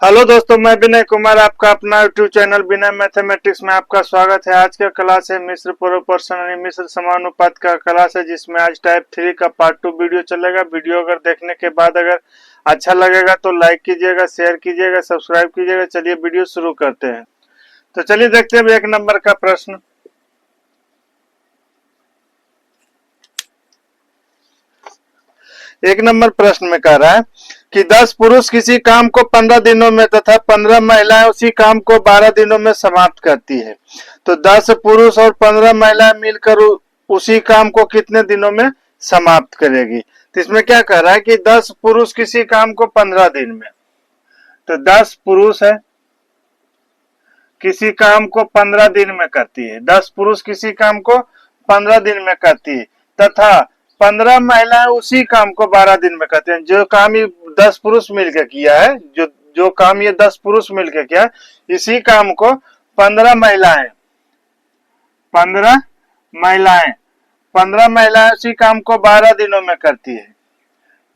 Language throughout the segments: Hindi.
हेलो दोस्तों, मैं विनय कुमार आपका अपना यूट्यूब चैनल विनय मैथमेटिक्स में आपका स्वागत है। आज का क्लास है मिश्र प्रोपोर्शन यानी मिश्र समानुपात का क्लास है, जिसमें आज टाइप 3 का पार्ट 2 वीडियो चलेगा। वीडियो अगर देखने के बाद अगर अच्छा लगेगा तो लाइक कीजिएगा, शेयर कीजिएगा, सब्सक्राइब कीजिएगा। चलिए वीडियो शुरू करते हैं। तो चलिए देखते हैं एक नंबर का प्रश्न। एक नंबर प्रश्न में कह रहा है कि 10 पुरुष किसी काम को 15 दिनों में तथा 15 महिलाएं उसी काम को 12 दिनों में समाप्त करती है। तो 10 पुरुष और 15 महिलाएं मिलकर उसी काम को कितने दिनों में समाप्त करेगी। तो इसमें क्या कह रहा है कि 10 पुरुष किसी काम को 15 दिन में, तो 10 पुरुष है किसी काम को 15 दिन में करती है। 10 पुरुष किसी काम को 15 दिन में करती है तथा 15 महिलाएं उसी काम को 12 दिन में करते हैं। जो काम ये 10 पुरुष मिलकर किया है, जो काम ये 10 पुरुष मिलकर किया है, इसी काम को 15 महिलाएं 15 महिलाएं उसी काम को 12 दिनों में करती है।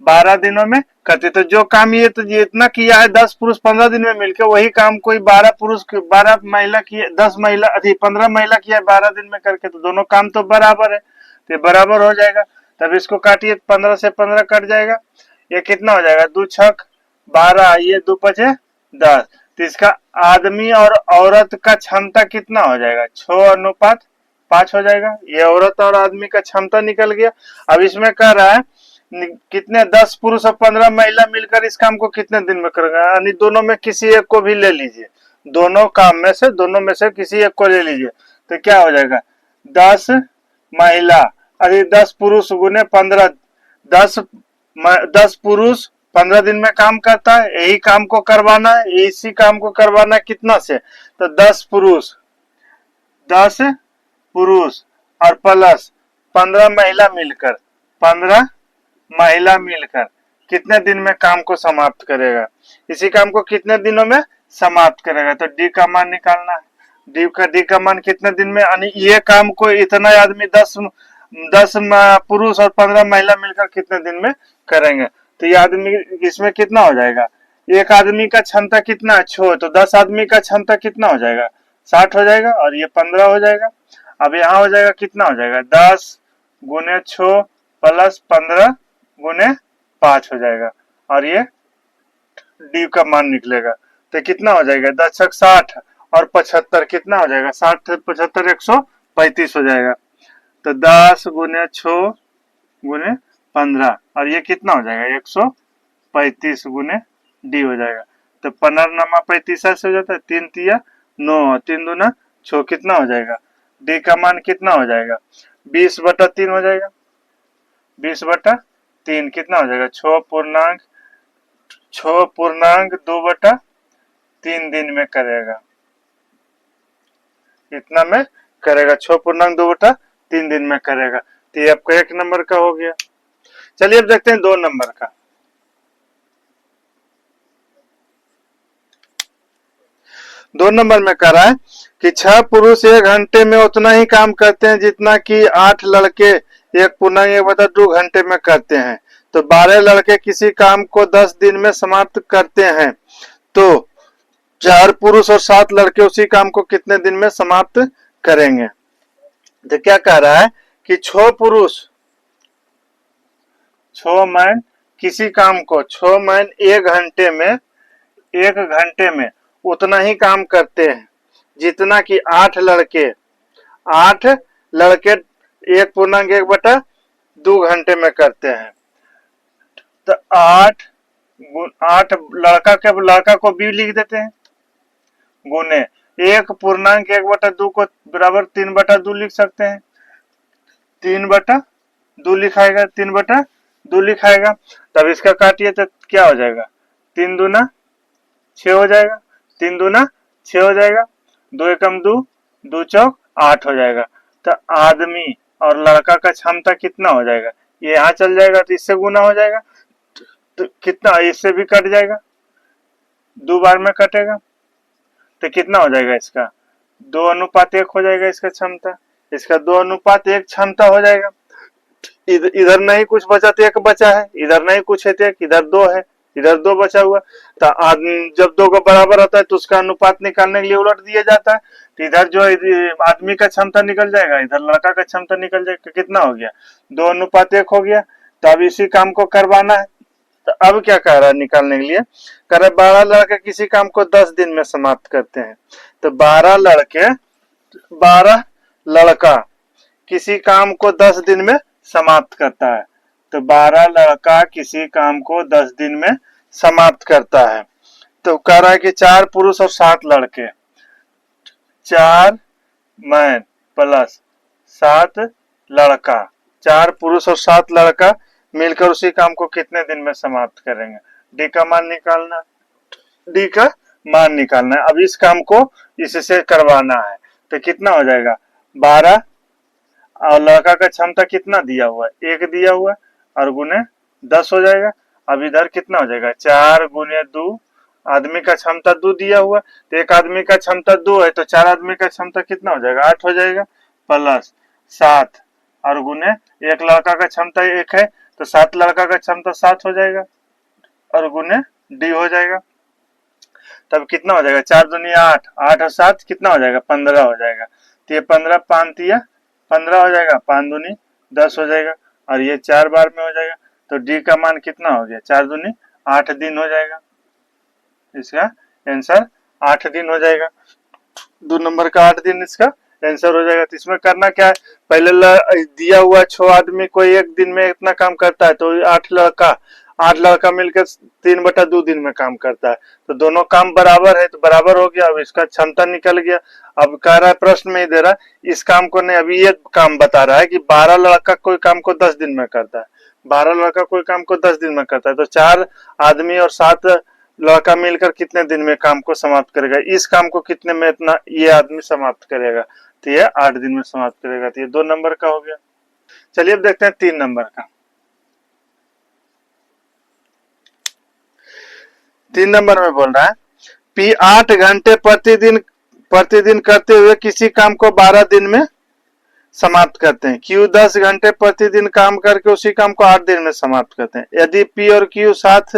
12 दिनों में करती है। तो जो काम ये तो इतना किया है 10 पुरुष 15 दिन में मिलकर, वही काम कोई 12 पुरुष 12 महिला किया, 10 महिला 15 महिला किया है 12 दिन में करके, तो दोनों काम तो बराबर है, तो बराबर हो जाएगा। तब इसको काटिए, 15 से 15 कट जाएगा। ये कितना हो जाएगा, 2 छक 12, ये 2 पचे 10। तो इसका आदमी और औरत का क्षमता कितना हो जाएगा, 6:5 हो जाएगा। ये औरत और आदमी का क्षमता निकल गया। अब इसमें कह रहा है कितने 10 पुरुष और 15 महिला मिलकर इस काम को कितने दिन में करेंगे, यानी दोनों में किसी एक को भी ले लीजिए। दोनों में से किसी एक को ले लीजिए। तो क्या हो जाएगा, 10 महिला अरे 10 पुरुष गुने 15, 10 पुरुष 15 दिन में काम करता है। यही काम को करवाना है, इसी काम को करवाना है कितना से, तो 10 पुरुष और प्लस 15 महिला मिलकर कितने दिन में काम को समाप्त करेगा, इसी काम को कितने दिनों में समाप्त करेगा। तो डी का मान निकालना है। डी का मान कितने दिन में, यानी ये काम को इतना आदमी 10 पुरुष और 15 महिला मिलकर कितने दिन में करेंगे। तो ये आदमी इसमें कितना हो जाएगा, एक आदमी का क्षमता कितना है 6, तो 10 आदमी का क्षमता कितना हो जाएगा, 60 हो जाएगा, और ये 15 हो जाएगा। अब यहाँ हो जाएगा कितना हो जाएगा, 10 गुने 6 प्लस 15 गुने 5 हो जाएगा, और ये डी का मान निकलेगा। तो कितना हो जाएगा, 10 छक 60 और 75 कितना हो जाएगा, 60 75 135 हो जाएगा। तो 10 गुने 6 गुने 15, और ये कितना हो जाएगा 135 गुने डी हो जाएगा। तो 15 35 से हो जाता है, 3 तिया 9, 3 दूना 6, कितना हो जाएगा, डी का मान कितना हो जाएगा, 20/3 हो जाएगा। 20/3 कितना हो जाएगा, 6.2/3 दिन में करेगा। इतना में करेगा, 6.2/3 दिन में करेगा। तो ये आपका 1 नंबर का हो गया। चलिए अब देखते हैं 2 नंबर का। 2 नंबर में कह रहा है कि 6 पुरुष 1 घंटे में उतना ही काम करते हैं जितना कि 8 लड़के 1.1/2 घंटे में करते हैं। तो 12 लड़के किसी काम को 10 दिन में समाप्त करते हैं। तो 4 पुरुष और 7 लड़के उसी काम को कितने दिन में समाप्त करेंगे। तो क्या कह रहा है कि 6 पुरुष 6 मैन किसी काम को 6 मैन 1 घंटे में उतना ही काम करते हैं जितना कि 8 लड़के 1.1/2 घंटे में करते हैं। तो 8 लड़का को भी लिख देते हैं, गुने 1.1/2 को बराबर 3/2 लिख सकते हैं। 3/2 लिखाएगा, 3/2 लिखाएगा। तब इसका काटिए तो क्या हो जाएगा, 3 दूना 6 हो जाएगा, 3 दूना 6 हो जाएगा, 2 एकम 2, 2 चौक 8 हो जाएगा। तो आदमी और लड़का का क्षमता कितना हो जाएगा, ये यहाँ चल जाएगा तो इससे गुना हो जाएगा, तो कितना इससे भी कट जाएगा, 2 बार में कटेगा। तो कितना हो जाएगा, इसका 2:1 हो जाएगा इसका क्षमता, इसका 2:1 क्षमता हो जाएगा। इधर नहीं कुछ बचा तो 1 बचा है, इधर नहीं कुछ है तो 1, इधर 2 है, इधर 2 बचा हुआ। तो जब 2 को बराबर होता है तो उसका अनुपात निकालने के लिए उलट दिया जाता है। तो इधर जो आदमी का क्षमता निकल जाएगा, इधर लड़का का क्षमता निकल जाएगा। कितना हो गया? 2 अनुपात 1 हो गया। तो अब इसी काम को करवाना है। तो अब क्या कह रहा है निकालने के लिए? कह रहा है 12 लड़के किसी काम को 10 दिन में समाप्त करते हैं। तो 12 लड़का किसी काम को 10 दिन में समाप्त करता है। तो 12 लड़का किसी काम को 10 दिन में समाप्त करता है। तो कह रहा है कि 4 पुरुष और 7 लड़के, 4 मैन प्लस 7 लड़का, 4 पुरुष और 7 लड़का मिलकर उसी काम को कितने दिन में समाप्त करेंगे? डी का मान निकालना, डी का मान निकालना है। अब इस काम को इससे करवाना है। तो कितना हो जाएगा? 12 और लड़का का क्षमता कितना दिया हुआ है? 1 दिया हुआ है, और गुने 10 हो जाएगा। अब इधर कितना हो जाएगा? 4 गुने 2, आदमी का क्षमता 2 दिया हुआ, तो एक आदमी का क्षमता 2 है, तो 4 आदमी का क्षमता कितना हो जाएगा? 8 हो जाएगा, प्लस 7 और गुने एक लड़का का क्षमता 1 है, तो 7 लड़का का क्षमता 7 हो जाएगा, और गुने डी हो जाएगा। तब कितना हो जाएगा? 4 दूनी 8, 8 और 7 कितना हो जाएगा? 15 हो जाएगा। तो ये 15 5 दिया 15 हो जाएगा, 5 दूनी 10 हो जाएगा, और ये 4 बार में हो जाएगा। तो डी का मान कितना हो गया? 4 दूनी 8 दिन हो जाएगा। इसका आंसर 8 दिन हो जाएगा। 2 नंबर का 8 दिन इसका आंसर हो जाएगा। तो इसमें करना क्या है? पहले दिया हुआ 6 आदमी कोई एक दिन में इतना काम करता है, तो 8 लड़का मिलकर 3/2 दिन में काम करता है। तो दोनों काम बराबर है, तो बराबर हो गया। अब इसका क्षमता निकल गया। अब कह रहा है प्रश्न में ही दे रहा है इस काम को नहीं, अभी ये काम बता रहा है कि 12 लड़का कोई काम को 10 दिन में करता है। 12 लड़का कोई काम को 10 दिन में करता है, तो 4 आदमी और 7 लड़का मिलकर कितने दिन में काम को समाप्त करेगा? इस काम को कितने में इतना ये आदमी समाप्त करेगा? तो ये 8 दिन में समाप्त करेगा। तो ये 2 नंबर का हो गया। चलिए अब देखते हैं 3 नंबर का। 3 नंबर में बोल रहा है पी 8 घंटे प्रतिदिन करते हुए किसी काम को 12 दिन में समाप्त करते हैं। क्यू 10 घंटे प्रतिदिन काम करके उसी काम को 8 दिन में समाप्त करते हैं। यदि पी और क्यू साथ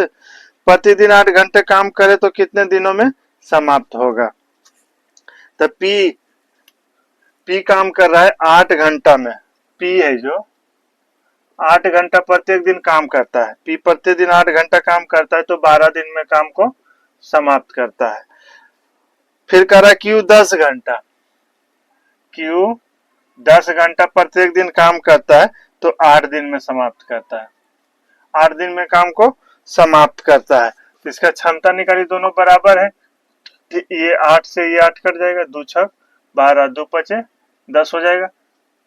प्रतिदिन 8 घंटे काम करे तो कितने दिनों में समाप्त होगा? तो पी काम कर रहा है 8 घंटा में। पी है जो 8 घंटा प्रत्येक दिन काम करता है। पी प्रतिदिन 8 घंटा काम करता है, तो 12 दिन में काम को समाप्त करता है। फिर कह रहा है क्यू 10 घंटा, क्यू 10 घंटा प्रत्येक दिन काम करता है, तो 8 दिन में समाप्त करता है। 8 दिन में काम को समाप्त करता है। तो इसका क्षमता निकाली, दोनों बराबर है। ये 8 से ये 8 कट जाएगा, 2 6 12, 2 5 10 हो जाएगा।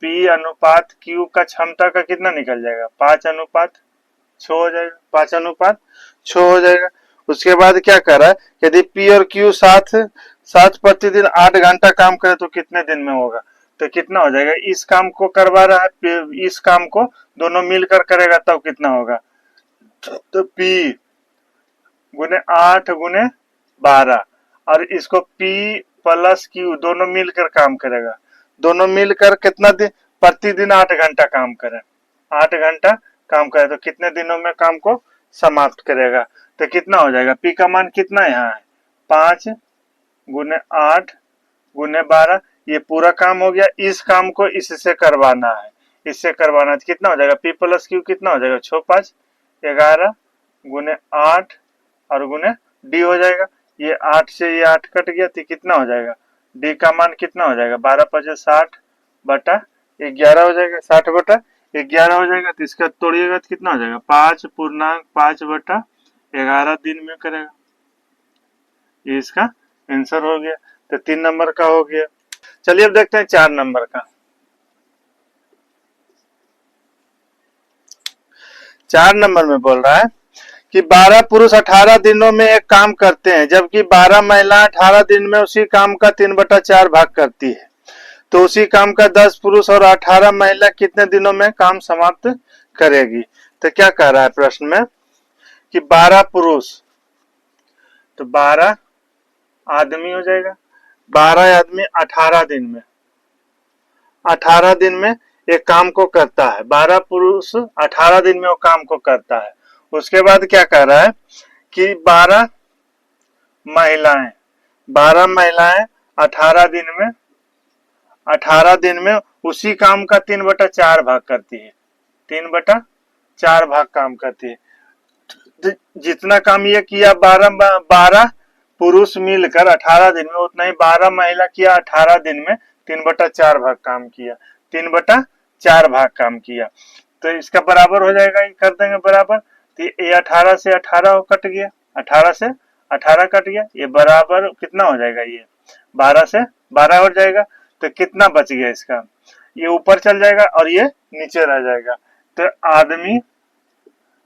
पी अनुपात क्यू का क्षमता का कितना निकल जाएगा? 5:6 हो जाएगा, 5:6 हो जाएगा। उसके बाद क्या कर रहा है? यदि पी और क्यू साथ प्रतिदिन 8 घंटा काम करे तो कितने दिन में होगा? तो कितना हो जाएगा? इस काम को करवा रहा है, इस काम को दोनों मिलकर करेगा तब कितना होगा? तो पी गुने 8 गुने 12, और इसको पी प्लस क्यू दोनों मिलकर काम करेगा। दोनों मिलकर कितना दिन? प्रतिदिन 8 घंटा काम करे, 8 घंटा काम करे तो कितने दिनों में काम को समाप्त करेगा? तो कितना हो जाएगा? पी का मान कितना यहाँ है? 5 गुने 8 गुने 12। ये पूरा काम हो गया। इस काम को इससे करवाना है, इससे करवाना है। कितना हो जाएगा? पी प्लस क्यू कितना हो जाएगा? 6 5 11 गुने 8 और गुने डी हो जाएगा। ये 8 से ये 8 कट गया, तो कितना हो जाएगा? डी का मान कितना हो जाएगा? 12 5 60 बटा 11 हो जाएगा, 60 बटा 11 हो जाएगा। तो इसका तोड़िएगा तो कितना हो जाएगा? 5 बटा 11 दिन में करेगा। ये इसका आंसर हो गया। तो 3 नंबर का हो गया। चलिए अब देखते हैं 4 नंबर का। 4 नंबर में बोल रहा है कि 12 पुरुष 18 दिनों में एक काम करते हैं, जबकि 12 महिला 18 दिन में उसी काम का 3/4 भाग करती है। तो उसी काम का 10 पुरुष और 18 महिला कितने दिनों में काम समाप्त करेगी? तो क्या कह रहा है प्रश्न में कि 12 पुरुष, तो 12 आदमी हो जाएगा, 12 आदमी 18 दिन में, 18 दिन में एक काम को करता है। 12 पुरुष 18 दिन में वो काम को करता है। उसके बाद क्या कह रहा है कि 12 महिलाएं 18 दिन में उसी काम का 3/4 भाग करती है, 3/4 भाग काम करती है। जितना काम ये किया 12 पुरुष मिलकर 18 दिन में, उतना ही 12 महिला किया 18 दिन में 3/4 भाग काम किया, 3/4 भाग काम किया। तो इसका बराबर हो जाएगा, ये कर देंगे बराबर। तो ये 18 से 18 कट गया, 18 से 18 कट गया, ये बराबर कितना हो जाएगा, ये 12 से 12 हो जाएगा। तो कितना बच गया इसका, ये ऊपर चल जाएगा और ये नीचे रह जाएगा। तो आदमी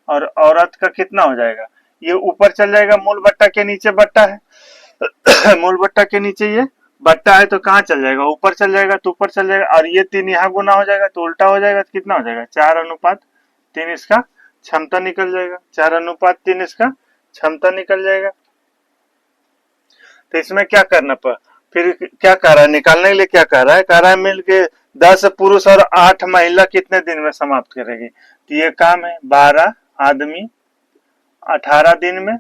और औरत का कितना हो जाएगा, ये ऊपर चल जाएगा, मूल बट्टा के नीचे बट्टा है मूल बट्टा के नीचे ये बट्टा है, तो कहाँ चल जाएगा, ऊपर चल जाएगा, तो ऊपर चल जाएगा। और ये 3 यहाँ गुना हो जाएगा तो उल्टा हो जाएगा, तो कितना हो जाएगा 4:3 इसका क्षमता निकल जाएगा, 4:3 इसका क्षमता निकल जाएगा। तो इसमें क्या करना फिर क्या कह रहा है, निकालने के लिए क्या कह रहा है मिलके 10 पुरुष और 8 महिला कितने दिन में समाप्त करेगी। तो ये काम है 12 आदमी 18 दिन में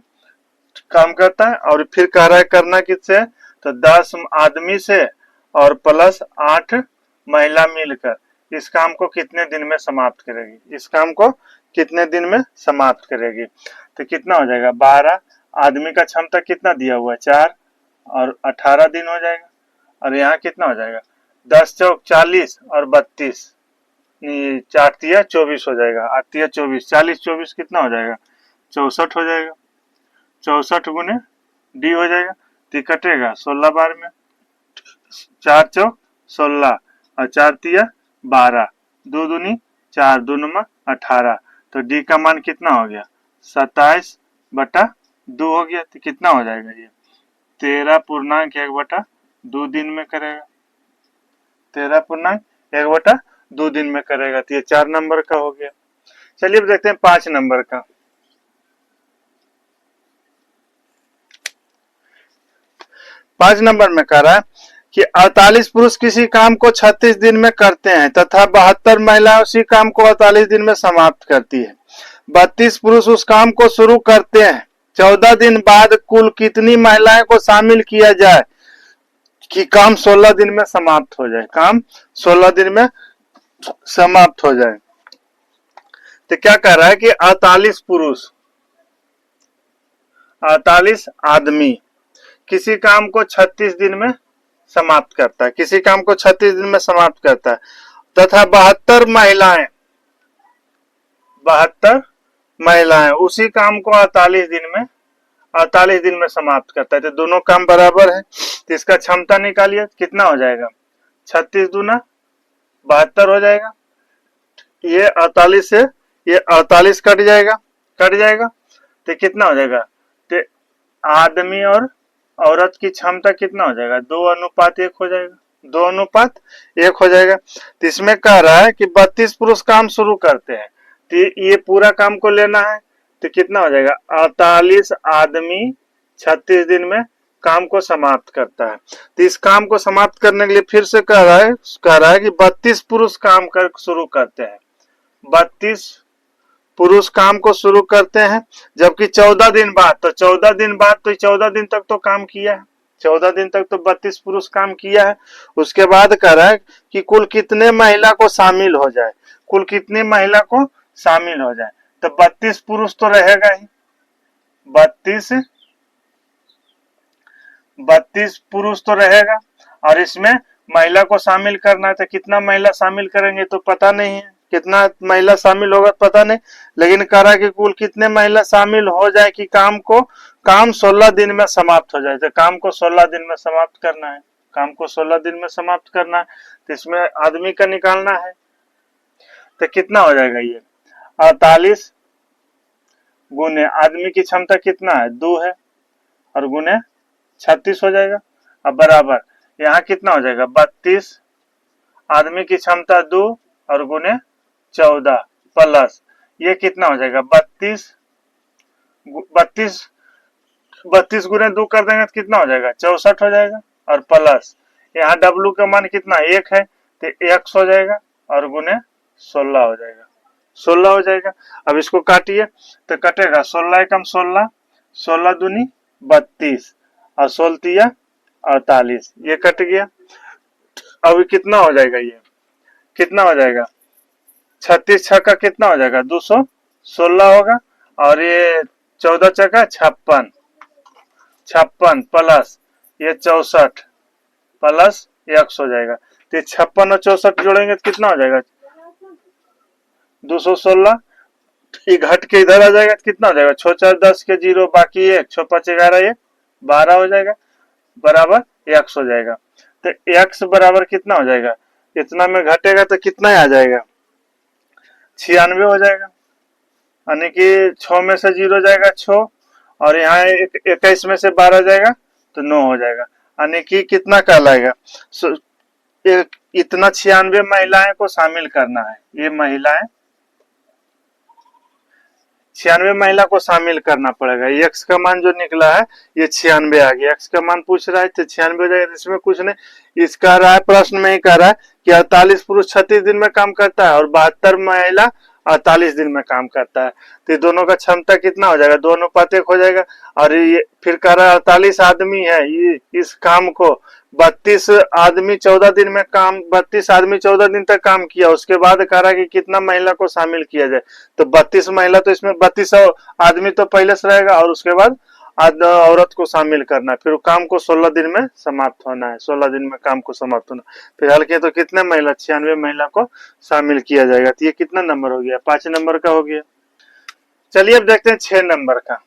काम करता है, और फिर कह रहा है करना किससे, तो 10 आदमी से और प्लस 8 महिला मिलकर इस काम को कितने दिन में समाप्त करेगी, इस काम को कितने दिन में समाप्त करेगी। तो कितना हो जाएगा, 12 आदमी का क्षमता कितना दिया हुआ है 4 और 18 दिन हो जाएगा। और यहाँ कितना हो जाएगा 10 चौक 40 और 32 4 24 हो जाएगा, 8 24 40 24 कितना हो जाएगा 64 हो जाएगा, 64 गुने डी हो जाएगा। तो कटेगा 16 बार में, 4 चौक 16 और 4 तिया 12, 2 दूनी 4, 2 नुमा 18। तो डी का मान कितना हो गया 27/2 हो गया। तो कितना हो जाएगा ये 13.1/2 दिन में करेगा, 13.1/2 दिन में करेगा। तो ये 4 नंबर का हो गया। चलिए अब देखते हैं 5 नंबर का। 5 नंबर में कह रहा है कि 48 पुरुष किसी काम को 36 दिन में करते हैं तथा 72 महिलाएं उसी काम को 48 दिन में समाप्त करती है। 32 पुरुष उस काम को शुरू करते हैं, 14 दिन बाद कुल कितनी महिलाएं को शामिल किया जाए कि काम 16 दिन में समाप्त हो जाए, काम 16 दिन में समाप्त हो जाए। तो क्या कह रहा है कि 48 पुरुष 48 आदमी किसी काम को 36 दिन में समाप्त करता है, किसी काम को 36 दिन में समाप्त करता है तथा 72 महिलाएं उसी काम को 48 दिन में समाप्त करता है। तो दोनों काम बराबर है, तो इसका क्षमता निकालिए कितना हो जाएगा 36 दूना 72 हो जाएगा। ये 48 से ये 48 कट जाएगा तो कितना हो जाएगा, तो आदमी और औरत की क्षमता कितना हो जाएगा 2:1 हो जाएगा, 2:1 हो जाएगा। तो इसमें कह रहा है कि 32 पुरुष काम शुरू करते हैं, तो ये पूरा काम को लेना है। तो कितना हो जाएगा 48 आदमी 36 दिन में काम को समाप्त करता है। तो इस काम को समाप्त करने के लिए फिर से कह रहा है कि 32 पुरुष काम कर शुरू करते हैं, 32 पुरुष काम को शुरू करते हैं, जबकि 14 दिन बाद तो 14 दिन तक तो काम किया है, 14 दिन तक तो 32 पुरुष काम किया है। उसके बाद कह रहा है कि कुल कितने महिला को शामिल हो जाए, कुल कितनी महिला को शामिल हो जाए। तो 32 पुरुष तो रहेगा ही, 32 पुरुष तो रहेगा, और इसमें महिला को शामिल करना है। तो कितना महिला शामिल करेंगे तो पता नहीं है, कितना महिला शामिल होगा पता नहीं, लेकिन कह रहा है कि कुल कितने महिला शामिल हो जाए कि काम 16 दिन में समाप्त हो जाए। तो काम को 16 दिन में समाप्त करना है, काम को 16 दिन में समाप्त करना है। तो इसमें आदमी का निकालना है, तो कितना हो जाएगा ये 48 गुने आदमी की क्षमता कितना है 2 है, और गुने 36 हो जाएगा। अब बराबर यहाँ कितना हो जाएगा 32 आदमी की क्षमता 2 और गुने 14 प्लस ये कितना हो जाएगा 32 गुने 2 कर देंगे तो कितना हो जाएगा 64 हो जाएगा, और प्लस यहाँ W का मान कितना 1 है तो x हो जाएगा, और गुने 16 हो जाएगा, 16 हो जाएगा। अब इसको काटिए तो कटेगा 16 एकम 16 16 दूनी 32 और 16 तिया 48, ये कट गया। अभी कितना हो जाएगा, ये कितना हो जाएगा, 36 छक्का कितना हो जाएगा, 216 होगा। और ये 14 छक्का 56, 56 प्लस ये 64 प्लस x हो जाएगा। तो ये 56 और 64 जोड़ेंगे तो कितना हो जाएगा, 216। ये घट के इधर आ जाएगा तो कितना हो जाएगा, 6 4 10 के 0 बाकी 1, 6 5 11 1 12 हो जाएगा, बराबर x हो जाएगा। तो x बराबर कितना हो जाएगा, इतना में घटेगा तो कितना आ जाएगा, 96 हो जाएगा। यानी कि 6 में से 0 जाएगा 6 और यहाँ 21 में से 12 जाएगा तो 9 हो जाएगा। यानी कि कितना कहलाएगा, इतना 96 महिलाएं को शामिल करना है। ये महिलाएं 96 महिला को शामिल करना पड़ेगा। एक्स का मान जो निकला है ये 96 आ गया। एक्स का मान पूछ रहा है तो 96 हो जाएगा, इसमें कुछ नहीं। इस कह रहा है, प्रश्न में ही कह रहा है कि 48 पुरुष 36 दिन में काम करता है और 72 महिला 48 दिन में काम करता है। तो दोनों का क्षमता कितना हो जाएगा, 2 अनुपात 1 हो जाएगा। और ये फिर कह रहा है 48 आदमी है, ये इस काम को 32 आदमी 14 दिन में काम 32 आदमी 14 दिन तक काम किया। उसके बाद कह रहा है कि कितना महिला को शामिल किया जाए, तो 32 महिला, तो इसमें 32 आदमी तो पहले से रहेगा और उसके बाद औरत को शामिल करना है। फिर काम को 16 दिन में समाप्त होना है, 16 दिन में काम को समाप्त होना। फिर हल किया तो कितने महिला, 96 महिला को शामिल किया जाएगा। तो ये कितना नंबर हो गया, 5 नंबर का हो गया। चलिए अब देखते हैं 6 नंबर का।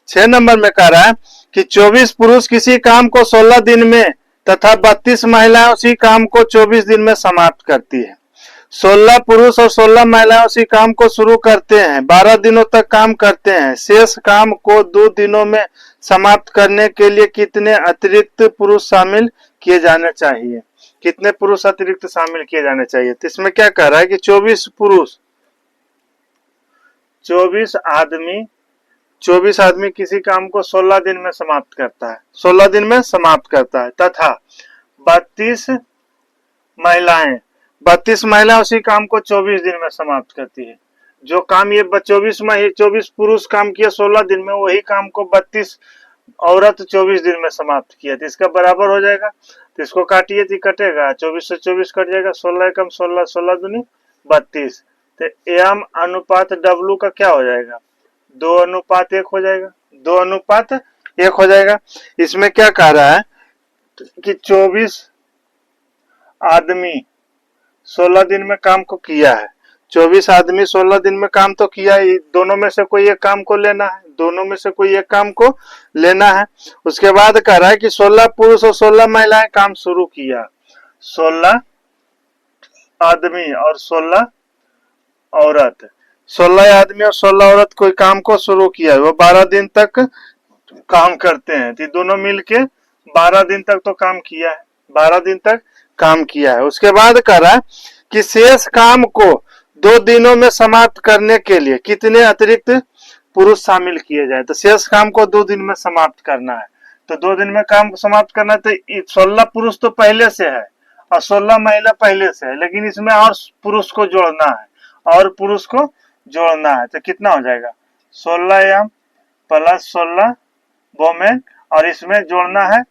छह नंबर में कह रहा है कि 24 पुरुष किसी काम को 16 दिन में तथा 32 महिलाएं उसी काम को 24 दिन में समाप्त करती है। 16 पुरुष और 16 महिलाएं उसी काम को शुरू करते हैं, 12 दिनों तक काम करते हैं। शेष काम को 2 दिनों में समाप्त करने के लिए कितने अतिरिक्त पुरुष शामिल किए जाने चाहिए, कितने पुरुष अतिरिक्त शामिल किए जाने चाहिए। तो इसमें क्या कह रहा है कि 24 पुरुष 24 आदमी किसी काम को 16 दिन में समाप्त करता है, 16 दिन में समाप्त करता है, तथा 32 महिलाएं उसी काम को 24 दिन में समाप्त करती है। जो काम ये 24 पुरुष काम किया 16 दिन में, वही काम को 32 औरत 24 दिन में समाप्त किया। तो इसका बराबर हो जाएगा। तो इसको काटिए तो कटेगा, 24 से 24 कट जाएगा, 16 कम 16, 16 दूनी 32। तो एम अनुपात डब्लू का क्या हो जाएगा, 2 अनुपात 1 हो जाएगा, 2 अनुपात 1 हो जाएगा। इसमें क्या कह रहा है कि 24 आदमी 16 दिन में काम को किया है, 24 आदमी 16 दिन में काम तो किया है, दोनों में से कोई एक काम को लेना है, दोनों में से कोई एक काम को लेना है। उसके बाद कह रहा है कि 16 पुरुष और 16 महिलाएं काम शुरू किया, 16 आदमी और 16 औरत, 16 आदमी और 16 औरत कोई काम को शुरू किया है, वो 12 दिन तक काम करते हैं। तो दोनों मिलके 12 दिन तक तो काम किया है, 12 दिन तक काम किया है। उसके बाद कह रहा है कि शेष काम को 2 दिनों में समाप्त करने के लिए कितने अतिरिक्त पुरुष शामिल किए जाए। तो शेष काम को 2 दिन में समाप्त करना है, तो 2 दिन में काम समाप्त करना है। तो 16 पुरुष तो पहले से है और 16 महिला पहले से है, लेकिन इसमें और पुरुष को जोड़ना है, और पुरुष को जोड़ना है। तो कितना हो जाएगा, 16 एम प्लस 16 वोमेन, और इसमें जोड़ना है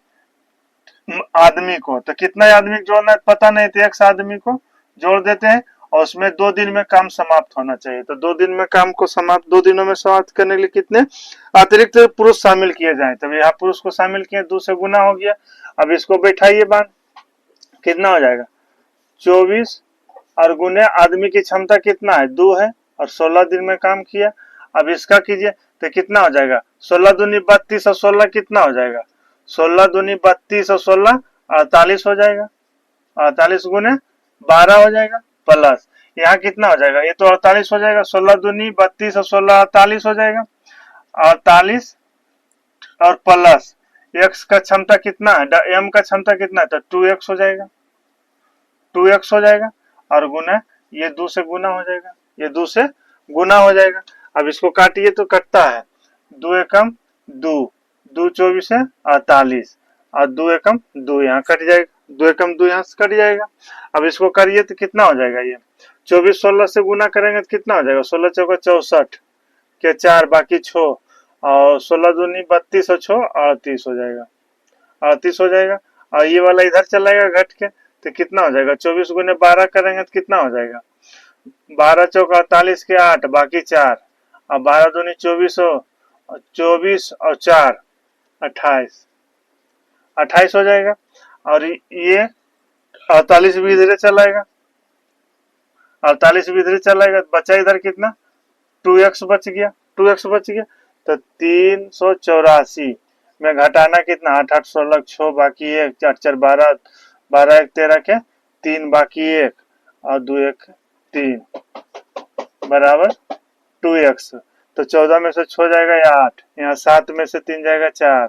आदमी को। तो कितना आदमी जोड़ना है पता नहीं, तो एक आदमी को जोड़ देते हैं और उसमें 2 दिन में काम समाप्त होना चाहिए। तो 2 दिन में काम को समाप्त 2 दिनों में समाप्त करने के लिए कितने अतिरिक्त पुरुष शामिल किए जाए। तब यहाँ पुरुष को शामिल किए, 2 से गुना हो गया। अब इसको बैठाइए बांध, कितना हो जाएगा, 24 और गुने आदमी की क्षमता कितना है, 2 है, और 16 दिन में काम किया। अब इसका कीजिए तो कितना हो जाएगा, 16 दूनी 32 और 16 कितना हो जाएगा, 16 दूनी 32 और 16 48 हो जाएगा, 48 गुने 12 हो जाएगा, प्लस यहाँ कितना हो जाएगा, ये तो 48 हो जाएगा, 16 दूनी 32 और 16 48 हो जाएगा, 48 और प्लस x का क्षमता कितना है, m का क्षमता कितना है, तो 2x हो जाएगा, 2x हो जाएगा, और गुना ये 2 से गुना हो जाएगा, ये 2 से गुना हो जाएगा। अब इसको काटिए तो कटता है, 2 एकम 2, 2 24 है 48, और 2 एकम 2 यहाँ कट जाएगा, 2 एकम 2 यहाँ से कट जाएगा। अब इसको करिए तो कितना हो जाएगा, ये 24 16 से गुना करेंगे तो कितना हो जाएगा, 16 चौका 64 के 4 बाकी 6 और 16 दूनी 32 और 6 38 हो जाएगा, 38 हो जाएगा। और ये वाला इधर चलाएगा घट के तो कितना हो जाएगा, 24 गुने 12 करेंगे तो कितना हो जाएगा, 12 चौका 48 के 8 बाकी 4 और 12 दूनी 24 हो, 24 और 4 28 28 हो जाएगा। और ये 48 भी इधर चलाएगा, 48 भी इधर चलाएगा, बचा इधर कितना 2x बच गया, 2x बच गया। तो 384 में घटाना कितना, 8 8 16 6 बाकी 1 4 4 12 12 1 13 के 3 बाकी 1 और 2 1 3 बराबर 2x। तो 14 में से 6 जाएगा या 8, यहाँ 7 में से 3 जाएगा 4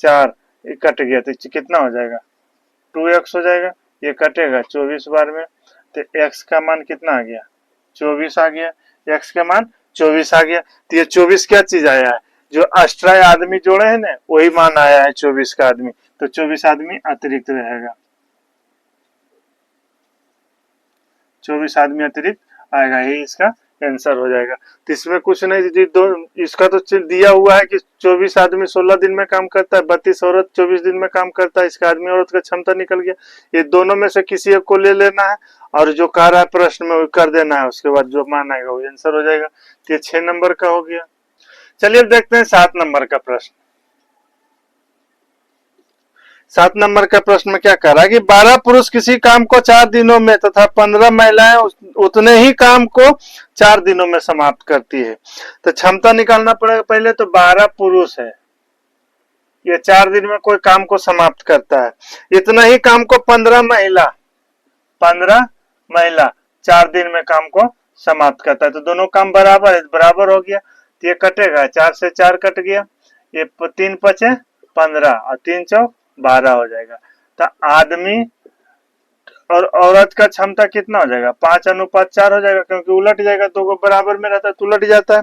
4 कट गया तो कितना हो जाएगा 2x हो जाएगा। ये कटेगा 24 बार में तो x का मान कितना आ गया 24 आ गया, x का मान 24 आ गया। तो ये 24 क्या चीज आया है, जो एक्स्ट्रा आदमी जोड़े हैं ना वही मान आया है 24 का आदमी, तो 24 आदमी अतिरिक्त रहेगा, 24 आदमी अतिरिक्त आएगा, यही इसका आंसर हो जाएगा। तो इसमें कुछ नहीं, इसका तो दिया हुआ है कि 24 आदमी 16 दिन में काम करता है, 32 औरत 24 दिन में काम करता है, इसका आदमी औरत का क्षमता निकल गया। ये दोनों में से किसी एक को ले लेना है और जो कह रहा है प्रश्न में वो कर देना है, उसके बाद जो मान आएगा वो आंसर हो जाएगा। तो ये 6 नंबर का हो गया। चलिए अब देखते हैं 7 नंबर का प्रश्न। 7 नंबर का प्रश्न में क्या कह रहा है कि 12 पुरुष किसी काम को 4 दिनों में तथा 15 महिलाएं उतने ही काम को 4 दिनों में समाप्त करती है। तो क्षमता निकालना पड़ेगा। पहले तो 12 पुरुष है, ये 4 दिन में कोई काम को समाप्त करता है, इतना ही काम को 15 महिला 4 दिन में काम को समाप्त करता है। तो दोनों काम बराबर है, बराबर हो गया। तो ये कटेगा, 4 से 4 कट गया, ये 3 पचे 15 और 3 चौक 12 हो जाएगा। तो आदमी और औरत का क्षमता कितना हो जाएगा, 5:4 हो जाएगा, क्योंकि उलट जाएगा, दो बराबर में रहता है तो उलट जाता है।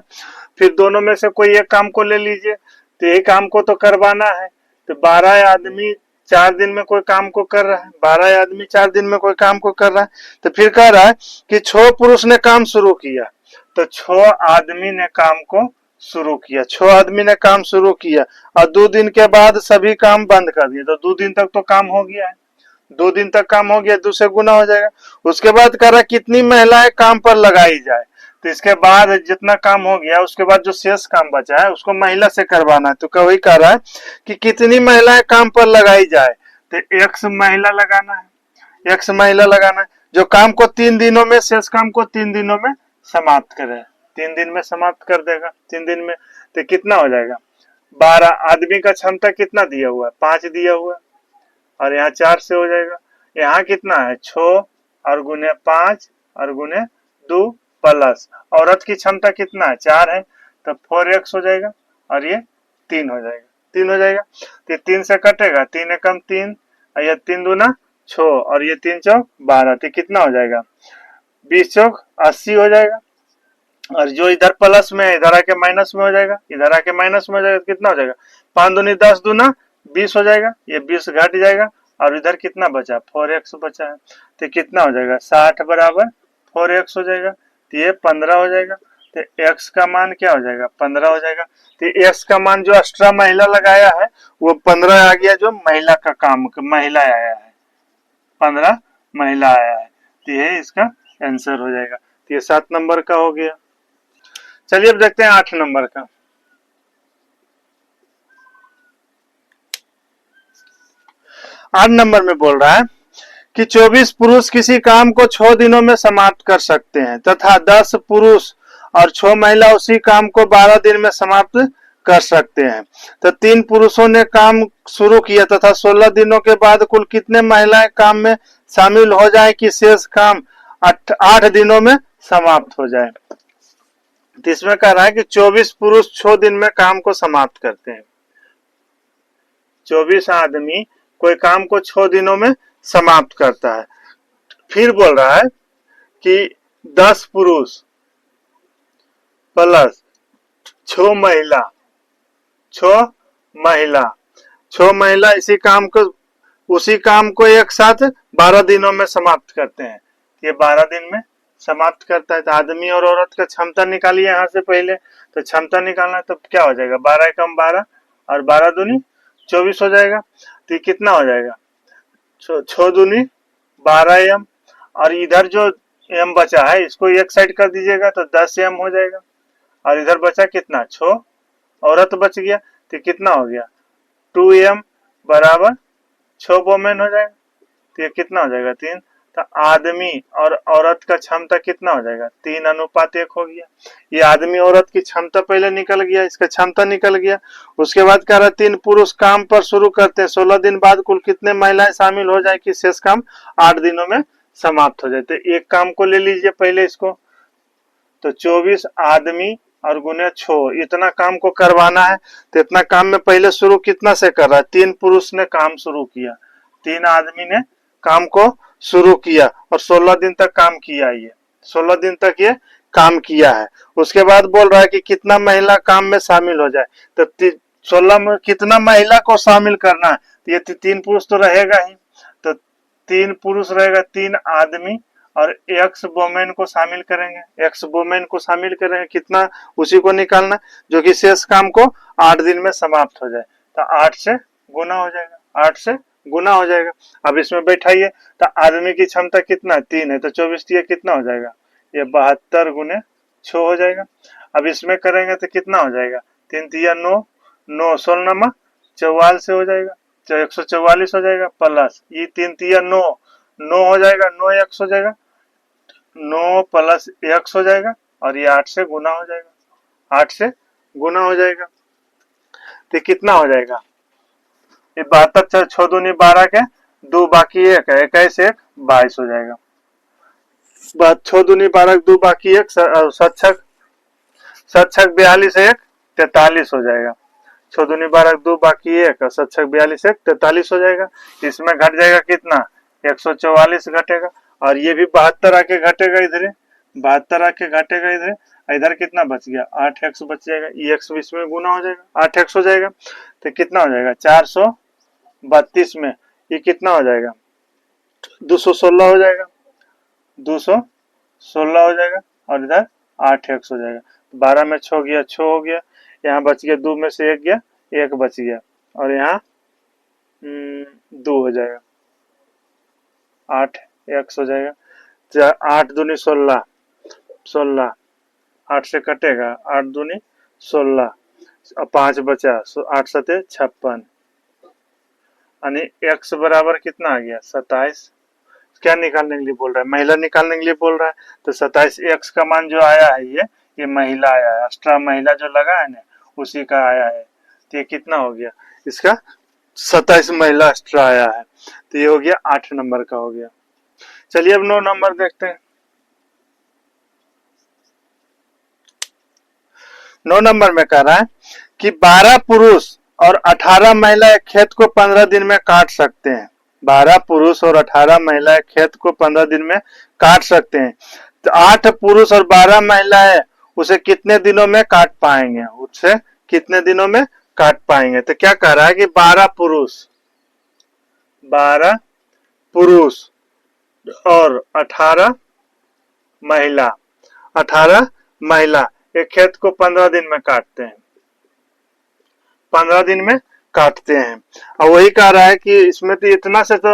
फिर दोनों में से कोई एक काम को ले लीजिए, तो यही काम को तो करवाना है। तो 12 आदमी 4 दिन में कोई काम को कर रहा है, 12 आदमी 4 दिन में कोई काम को कर रहा है। तो फिर कह रहा है कि 6 पुरुष ने काम शुरू किया, तो 6 आदमी ने काम को शुरू किया, 6 आदमी ने काम शुरू किया और 2 दिन के बाद सभी काम बंद कर दिए, तो 2 दिन तक तो काम हो गया है, 2 दिन तक काम हो गया, 2 से गुना हो जाएगा। उसके बाद कह रहा कितनी महिलाएं काम पर लगाई जाए, तो इसके बाद जितना काम हो गया उसके बाद जो शेष काम बचा है उसको महिला से करवाना है। तो वही कह रहा है कि कितनी महिलाएं काम पर लगाई जाए, तो x महिला लगाना है, x महिला लगाना है, जो काम को 3 दिनों में, शेष काम को 3 दिनों में समाप्त करे, 3 दिन में समाप्त कर देगा, 3 दिन में। तो कितना हो जाएगा, 12 आदमी का क्षमता कितना दिया हुआ है, 5 दिया हुआ है, और यहाँ 4 से हो जाएगा। यहाँ कितना है 6 और गुने 5 और गुने 2 प्लस औरत की क्षमता कितना है 4 है, तो 4x हो जाएगा और ये 3 हो जाएगा, 3 हो जाएगा। तो 3 से कटेगा, 3 एकम 3 और ये 3 दूना 6 और ये 3 चौक 12, तो कितना हो जाएगा 20 चौक 80 हो जाएगा। और जो इधर प्लस में है इधर आके माइनस में हो जाएगा, इधर आके माइनस में हो जाएगा, कितना हो जाएगा 5 दूनी 10 दूना 20 हो जाएगा, ये 20 घट जाएगा और इधर कितना बचा 4x बचा है, तो कितना हो जाएगा 60 बराबर 4x हो जाएगा, तो ये 15 हो जाएगा। तो x का मान क्या हो जाएगा 15 हो जाएगा। तो x का मान जो एक्स्ट्रा महिला लगाया है वो 15 आ गया, जो महिला का काम महिला आया है 15 महिला आया है, तो ये इसका आंसर हो जाएगा। तो ये 7 नंबर का हो गया। चलिए अब देखते हैं 8 नंबर का। 8 नंबर में बोल रहा है कि 24 पुरुष किसी काम को 6 दिनों में समाप्त कर सकते हैं तथा 10 पुरुष और 6 महिला उसी काम को 12 दिन में समाप्त कर सकते हैं। तो 3 पुरुषों ने काम शुरू किया तथा 16 दिनों के बाद कुल कितने महिलाएं काम में शामिल हो जाए कि शेष काम 8 दिनों में समाप्त हो जाए। तो इसमें कह रहा है कि 24 पुरुष 6 दिन में काम को समाप्त करते हैं, 24 आदमी कोई काम को 6 दिनों में समाप्त करता है। फिर बोल रहा है कि 10 पुरुष प्लस 6 महिला 6 महिला इसी काम को उसी काम को एक साथ 12 दिनों में समाप्त करते हैं। ये 12 दिन में समाप्त करता है। तो आदमी और औरत का क्षमता निकालिए यहाँ से पहले। तो क्षमता निकालना है तो क्या हो जाएगा, 12 एकम 12 और 12 दूनी 24 हो जाएगा। तो ये कितना हो जाएगा, 6 दूनी 12 एम, और इधर जो एम बचा है इसको एक साइड कर दीजिएगा तो 10 एम हो जाएगा। और इधर बचा कितना, 6 औरत बच गया। तो कितना हो गया, 2 एम बराबर 6 वोमेन हो जाएगा। तो ये कितना हो जाएगा, 3। तो आदमी और औरत का क्षमता कितना हो जाएगा, 3:1 हो गया। ये आदमी औरत की क्षमता पहले निकल गया, इसका क्षमता निकल गया। उसके बाद कह रहा 3 पुरुष काम पर शुरू करते हैं, 16 दिन बाद कुल कितने महिलाएं शामिल हो जाए कि शेष काम 8 दिनों में समाप्त हो जाए। तो एक काम को ले लीजिए पहले इसको, तो 24 आदमी और गुने 6, इतना काम को करवाना है। तो इतना काम में पहले शुरू कितना से कर रहा है, 3 पुरुष ने काम शुरू किया, 3 आदमी ने काम को शुरू किया और 16 दिन तक काम किया। ये 16 दिन तक ये काम किया है। उसके बाद बोल रहा है कि कितना महिला काम में शामिल हो जाए। तो 16 में कितना महिला को शामिल करना है, तो ये 3 पुरुष तो रहेगा ही। तो 3 पुरुष रहेगा, 3 आदमी और एक्स वोमेन को शामिल करेंगे। एक्स वोमेन को शामिल करेंगे, कितना, उसी को निकालना जो कि शेष काम को 8 दिन में समाप्त हो जाए। तो 8 से गुना हो जाएगा, 8 से गुना हो जाएगा। अब इसमें बैठाइए, तो आदमी की क्षमता कितना, 3 है, तो 24 ये कितना हो जाएगा, ये 72 गुने 6 हो जाएगा। अब इसमें करेंगे तो कितना हो जाएगा, 3 तिया 9, 9 16 44 हो जाएगा, 144 हो जाएगा, प्लस ये 3 तिया 9, 9 हो जाएगा, 9 एक्स हो जाएगा, 9 प्लस एक्स हो जाएगा, और ये 8 से गुना हो जाएगा, 8 से गुना हो जाएगा। तो कितना हो जाएगा, ये 72 6 दूनी 12 के 2 बाकी 1 है, 21 1 22 हो जाएगा। 6 दूनी 12 2 बाकी 1, 7 छक 42 1 43 हो जाएगा। 6 दूनी 12 2 बाकी 1 और 7 छक 42 1 43 हो जाएगा। इसमें घट जाएगा कितना, 144 घटेगा, और ये भी 72 आके घटेगा इधर, 72 आके घटेगा इधर। इधर कितना बच गया, 8 एक्स बच जाएगा, ये एक्स इसमें गुना हो जाएगा, 8 एक्स हो जाएगा। तो कितना हो जाएगा, 432 में ये कितना हो जाएगा, 216 हो जाएगा, 216 हो जाएगा, और इधर 8 एक्स हो जाएगा। 12 में 6 गया, 6 हो गया, यहाँ बच गया 2 में से 1 गया, 1 बच गया, और यहाँ 2 हो जाएगा, 8 एक्स हो जाएगा। 8 दूनी 16, 16 8 से कटेगा, 8 दूनी 16 और 5 बचा, 8 सते 56, यानी एक्स बराबर कितना आ गया, 27। क्या निकालने के लिए बोल रहा है, महिला निकालने के लिए बोल रहा है। तो 27 एक्स का मान जो आया है ये महिला आया है, एक्स्ट्रा महिला जो लगा है ना उसी का आया है। तो ये कितना हो गया, इसका 27 महिला एक्स्ट्रा आया है। तो ये हो गया 8 नंबर का हो गया। चलिए अब 9 नंबर देखते हैं। 9 नंबर में कह रहा है कि 12 पुरुष और 18 महिला एक खेत को 15 दिन में काट सकते हैं। 12 पुरुष और 18 महिलाएं खेत को 15 दिन में काट सकते हैं। तो 8 पुरुष और 12 महिलाएं उसे कितने दिनों में काट पाएंगे, उससे कितने दिनों में काट पाएंगे। तो क्या कह रहा है कि 12 पुरुष और 18 महिला एक खेत को 15 दिन में काटते हैं, 15 दिन में काटते हैं। और वही कह रहा है कि इसमें तो इतना से तो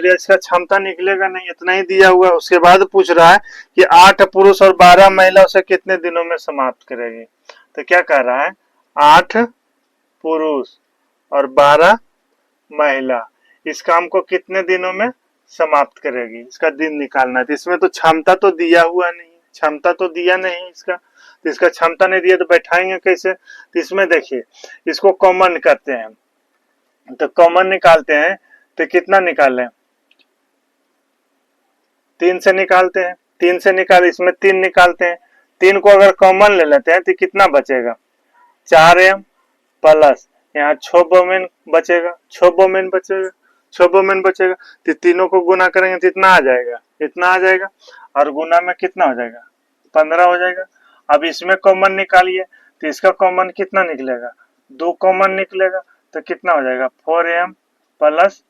इसका क्षमता निकलेगा नहीं, इतना ही दिया हुआ है। उसके बाद पूछ रहा है कि 8 पुरुष और 12 महिला उसे कितने दिनों में समाप्त करेगी। तो क्या कह रहा है, 8 पुरुष और 12 महिला इस काम को कितने दिनों में समाप्त करेगी, इसका दिन निकालना है। तो इसमें तो क्षमता तो दिया हुआ नहीं, क्षमता तो दिया नहीं इसका, तो इसका क्षमता नहीं दिया तो बैठाएंगे कैसे। तो इसमें देखिए, इसको कॉमन करते हैं, तो कॉमन निकालते हैं। तो कितना निकालें, 3 से निकालते हैं, 3 से निकाल, इसमें 3 निकालते हैं। 3 को अगर कॉमन ले लेते हैं तो कितना बचेगा, 4m प्लस यहाँ 6 वोमेन बचेगा, 6 वोमेन बचेगा, 6 वोमेन बचेगा। तो तीनों को गुना करेंगे तो इतना आ जाएगा, इतना आ जाएगा, और गुना में कितना हो जाएगा, 15 हो जाएगा। अब इसमें कॉमन निकालिए, तो इसका कॉमन कितना निकलेगा, 2 कॉमन निकलेगा, तो कितना हो जाएगा, 4m प्लस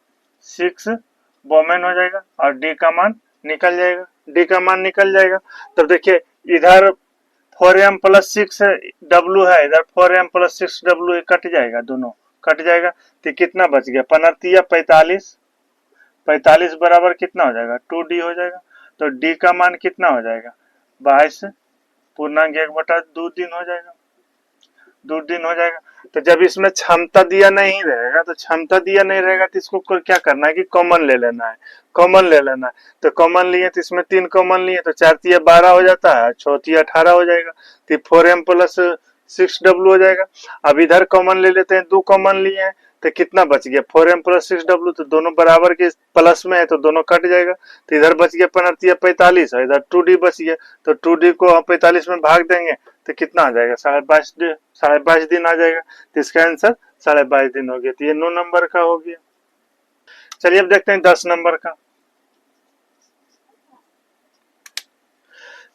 6 बोमेन हो जाएगा और डी का मान निकल जाएगा। डी का मान निकल जाएगा तब देखिए इधर 4m प्लस 6w है, इधर 4m प्लस 6w कट जाएगा, दोनों कट जाएगा तो कितना बच गया 15 45, 45 बराबर कितना हो जाएगा 2d हो जाएगा। तो d का मान कितना हो जाएगा 22 पूर्णांक 1/2 दिन हो जाएगा, 2 दिन हो जाएगा। तो जब इसमें क्षमता दिया नहीं रहेगा, तो क्षमता दिया नहीं रहेगा तो इसको क्या करना है कि कॉमन ले लेना है, कॉमन ले लेना है। तो कॉमन लिए तो इसमें 3 कॉमन लिए तो 4 तिया 12 हो जाता है, 6 तिया 18 हो जाएगा, तो 4m प्लस 6w हो जाएगा। अब इधर कॉमन ले लेते हैं, 2 कॉमन लिए हैं तो कितना बच गया 4m प्लस 6w, तो दोनों बराबर के प्लस में है तो दोनों कट जाएगा। तो इधर बच गया 15 45 और इधर 2d बच गया, तो 2d को 45 में भाग देंगे तो कितना आ जाएगा 22.5 दिन आ जाएगा। तो इसका आंसर 22.5 दिन हो गया। तो ये 9 नंबर का हो गया। चलिए अब देखते हैं 10 नंबर का।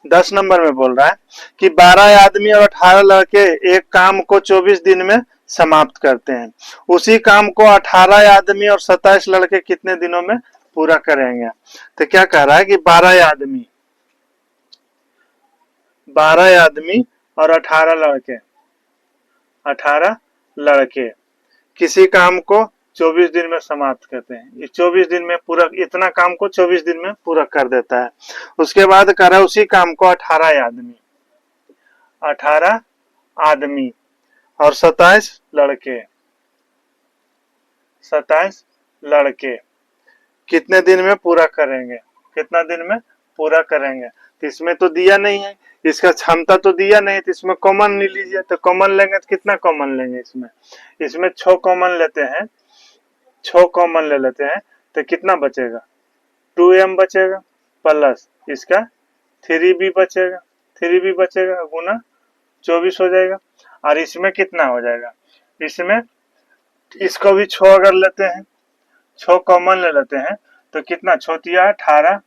10 नंबर में बोल रहा है कि 12 आदमी और 18 लड़के एक काम को 24 दिन में समाप्त करते हैं, उसी काम को 18 आदमी और 27 लड़के कितने दिनों में पूरा करेंगे। तो क्या कह रहा है कि 12 आदमी और 18 लड़के किसी काम को 24 दिन में समाप्त करते हैं। ये 24 दिन में पूरा, इतना काम को 24 दिन में पूरा कर देता है। उसके बाद कर रहा है उसी काम को 18 आदमी और 27 लड़के कितने दिन में पूरा करेंगे, कितना दिन में पूरा करेंगे। तो इसमें तो दिया नहीं है, इसका क्षमता तो दिया नहीं, तो इसमें कॉमन नहीं लीजिए। तो कॉमन लेंगे तो कितना कॉमन लेंगे, इसमें 6 कॉमन लेते हैं, 6 कॉमन ले लेते हैं तो कितना बचेगा 2m बचेगा प्लस इसका 3b बचेगा गुना 24 हो जाएगा। और इसमें कितना हो जाएगा, इसमें इसको भी 6 अगर लेते हैं, 6 कॉमन ले लेते हैं तो कितना 6 तिया 18,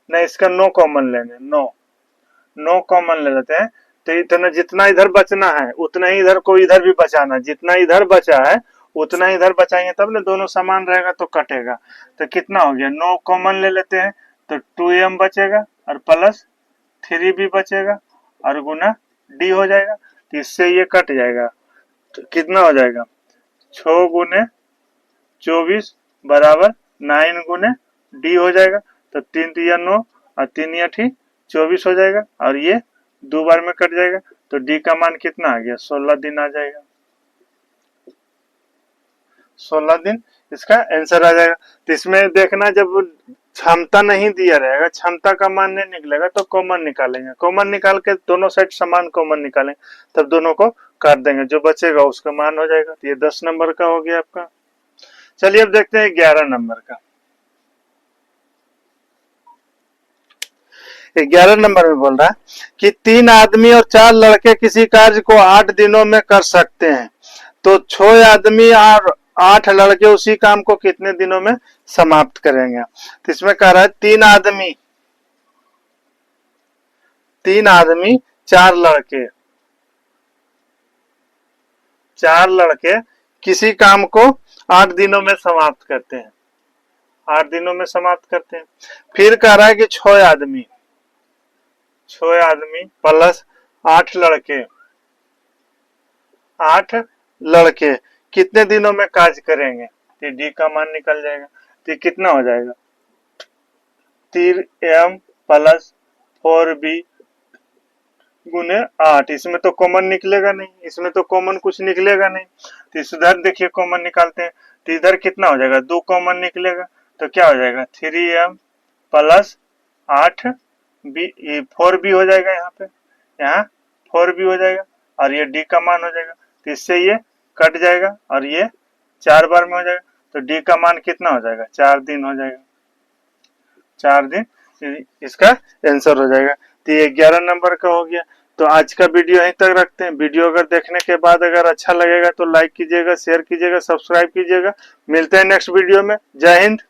नहीं इसका 9 कॉमन लेंगे, 9 कॉमन ले लेते हैं। तो इतना जितना इधर बचना है उतना ही इधर को इधर भी बचाना, जितना इधर बचा है उतना इधर बचाएंगे तब ना दोनों समान रहेगा तो कटेगा। तो कितना हो गया 9 कॉमन ले लेते हैं तो 2m बचेगा और प्लस 3b बचेगा और गुना d हो जाएगा। तो इससे ये कट जाएगा तो कितना हो जाएगा 6 गुने 24 बराबर 9 गुने d हो जाएगा। तो 3 तिया 9 और 3 8 24 हो जाएगा और ये 2 बार में कट जाएगा। तो d का मान कितना आ गया 16 दिन आ जाएगा, 16 दिन इसका आंसर आ जाएगा। तो इसमें देखना जब क्षमता नहीं दिया रहेगा, क्षमता का मान नहीं निकलेगा तो कॉमन निकालेंगे, कॉमन निकाल के दोनों साइड समान कॉमन निकालेंगे तब दोनों को काट देंगे, जो बचेगा उसका मान हो जाएगा। तो ये 10 नंबर का हो गया आपका। चलिए अब देखते हैं 11 नंबर का। 11 नंबर में बोल रहा है कि 3 आदमी और 4 लड़के किसी कार्य को 8 दिनों में कर सकते हैं, तो 6 आदमी और 8 लड़के उसी काम को कितने दिनों में समाप्त करेंगे। तो इसमें कह रहा है 3 आदमी 4 लड़के किसी काम को 8 दिनों में समाप्त करते हैं, 8 दिनों में समाप्त करते हैं। फिर कह रहा है कि 6 आदमी प्लस 8 लड़के कितने दिनों में कार्य करेंगे। तो डी का मान निकल जाएगा। तो कितना हो जाएगा 3m प्लस 4b गुने 8। इसमें तो कॉमन निकलेगा नहीं, इसमें तो कॉमन कुछ निकलेगा नहीं। तो इस उधर देखिए कॉमन निकालते हैं तो इधर कितना हो जाएगा 2 कॉमन निकलेगा तो क्या हो जाएगा 3m प्लस 8b 4b हो जाएगा, यहाँ 4b हो जाएगा और ये d का मान हो जाएगा। तो इससे ये कट जाएगा और ये 4 बार में हो जाएगा। तो d का मान कितना हो जाएगा 4 दिन हो जाएगा, 4 दिन इसका आंसर हो जाएगा। तो ये 11 नंबर का हो गया। तो आज का वीडियो यहीं तक रखते हैं। वीडियो अगर देखने के बाद अगर अच्छा लगेगा तो लाइक कीजिएगा, शेयर कीजिएगा, सब्सक्राइब कीजिएगा। मिलते हैं नेक्स्ट वीडियो में। जय हिंद।